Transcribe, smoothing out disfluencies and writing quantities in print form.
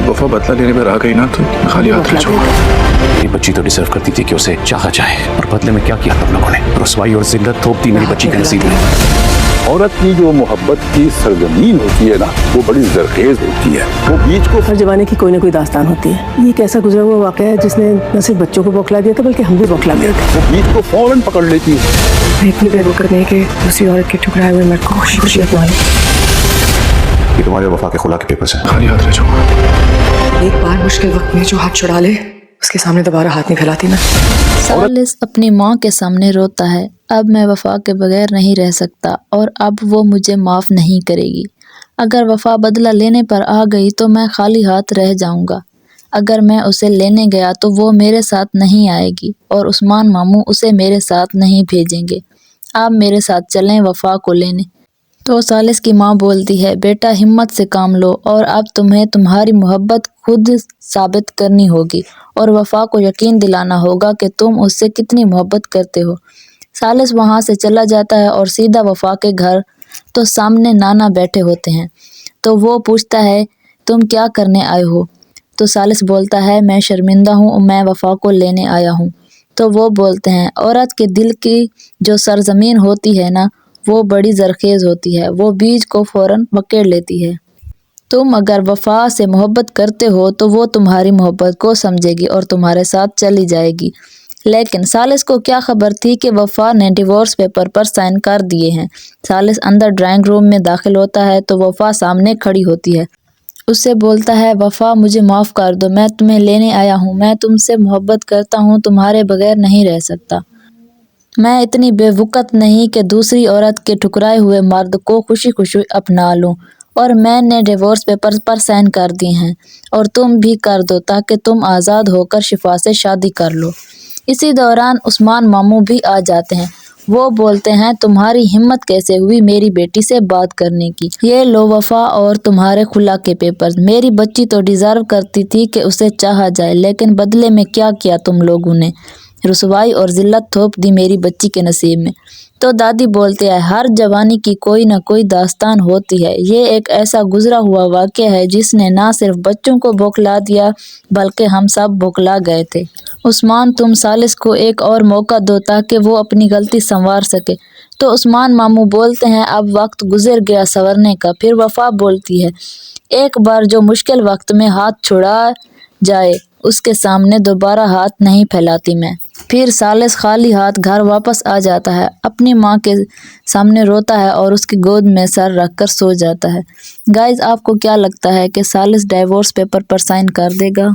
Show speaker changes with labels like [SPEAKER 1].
[SPEAKER 1] वफा बदला लेने पर आ गई ना तो खाली हाथ रह जाऊंगा।
[SPEAKER 2] मेरी बच्ची तो डिजर्व करती थी कि उसे चाहा जाए, और बदले में क्या किया तुम लोगों ने? रुसवाई और जिल्लत थोप दी मेरी बच्ची के नसीब में।
[SPEAKER 3] औरत की जो मोहब्बत की सरजमीन होती है ना, वो बड़ी जरखेज होती है। वो बीच को
[SPEAKER 4] हर जमाने की कोई ना कोई दास्तान होती है। ये एक ऐसा गुजरा हुआ वाक़या है जिसने न सिर्फ बच्चों को बौखला दिया था बल्कि हम भी बौखला गए थे।
[SPEAKER 3] वो बीच को फौरन पकड़ लेती है।
[SPEAKER 4] मैं इतनी बेवकूफ़ नहीं कि दूसरी औरत के ठुकराए हुए मर्द को खुशी खुशी अपनाऊं।
[SPEAKER 2] ये तुम्हारे वफा के खुला के पेपर्स हैं।
[SPEAKER 1] खाली हाथ रह जाऊंगा।
[SPEAKER 4] एक बार मुश्किल वक्त में जो हाथ छुड़ा ले उसके सामने दोबारा हाथ नहीं फैलाती मैं।
[SPEAKER 5] सालिस अपनी माँ के सामने रोता है, अब मैं वफा के बगैर नहीं रह सकता और अब वो मुझे माफ़ नहीं करेगी। अगर वफा बदला लेने पर आ गई तो मैं खाली हाथ रह जाऊंगा। अगर मैं उसे लेने गया तो वो मेरे साथ नहीं आएगी और उस्मान मामू उसे मेरे साथ नहीं भेजेंगे। आप मेरे साथ चलें वफा को लेने। तो सालिस की माँ बोलती है, बेटा हिम्मत से काम लो और अब तुम्हें तुम्हारी मोहब्बत खुद साबित करनी होगी और वफा को यकीन दिलाना होगा कि तुम उससे कितनी मोहब्बत करते हो। सालिस वहाँ से चला जाता है और सीधा वफा के घर। तो सामने नाना बैठे होते हैं, तो वो पूछता है, तुम क्या करने आए हो? तो सालिस बोलता है, मैं शर्मिंदा हूँ, मैं वफा को लेने आया हूँ। तो वो बोलते हैं, औरत के दिल की जो सरजमीन होती है ना, वो बड़ी जरखेज़ होती है, वो बीज को फ़ौरन पकड़ लेती है। तुम अगर वफा से मोहब्बत करते हो तो वो तुम्हारी मोहब्बत को समझेगी और तुम्हारे साथ चली जाएगी। लेकिन सालिस को क्या खबर थी कि वफा ने डिवोर्स पेपर पर साइन कर दिए हैं। सालिस अंदर ड्राइंग रूम में दाखिल होता है तो वफा सामने खड़ी होती है। उससे बोलता है, वफा मुझे माफ़ कर दो, मैं तुम्हें लेने आया हूँ, मैं तुमसे मोहब्बत करता हूँ, तुम्हारे बगैर नहीं रह सकता। मैं इतनी बेवकूफ़ नहीं कि दूसरी औरत के ठुकराए हुए मर्द को खुशी खुशी अपना लूँ, और मैंने डिवोर्स पेपर्स पर साइन कर दिए हैं और तुम भी कर दो ताकि तुम आज़ाद होकर शिफा से शादी कर लो। इसी दौरान उस्मान मामू भी आ जाते हैं। वो बोलते हैं, तुम्हारी हिम्मत कैसे हुई मेरी बेटी से बात करने की? ये लो वफा और तुम्हारे खुला के पेपर्स। मेरी बच्ची तो डिज़र्व करती थी कि उसे चाहा जाए, लेकिन बदले में क्या किया तुम लोगों ने? रुसवाई और जिल्लत थोप दी मेरी बच्ची के नसीब में। तो दादी बोलते हैं, हर जवानी की कोई ना कोई दास्तान होती है। ये एक ऐसा गुजरा हुआ वाक़या है जिसने ना सिर्फ बच्चों को बौखला दिया बल्कि हम सब बौखला गए थे। उस्मान, तुम सालिस को एक और मौका दो ताकि वो अपनी गलती संवार सके। तो उस्मान मामू बोलते हैं, अब वक्त गुजर गया संवरने का। फिर वफा बोलती है, एक बार जो मुश्किल वक्त में हाथ छुड़ा जाए उसके सामने दोबारा हाथ नहीं फैलाती मैं। फिर सालिस खाली हाथ घर वापस आ जाता है, अपनी माँ के सामने रोता है और उसकी गोद में सर रखकर सो जाता है। गाइज, आपको क्या लगता है कि सालिस डिवोर्स पेपर पर साइन कर देगा?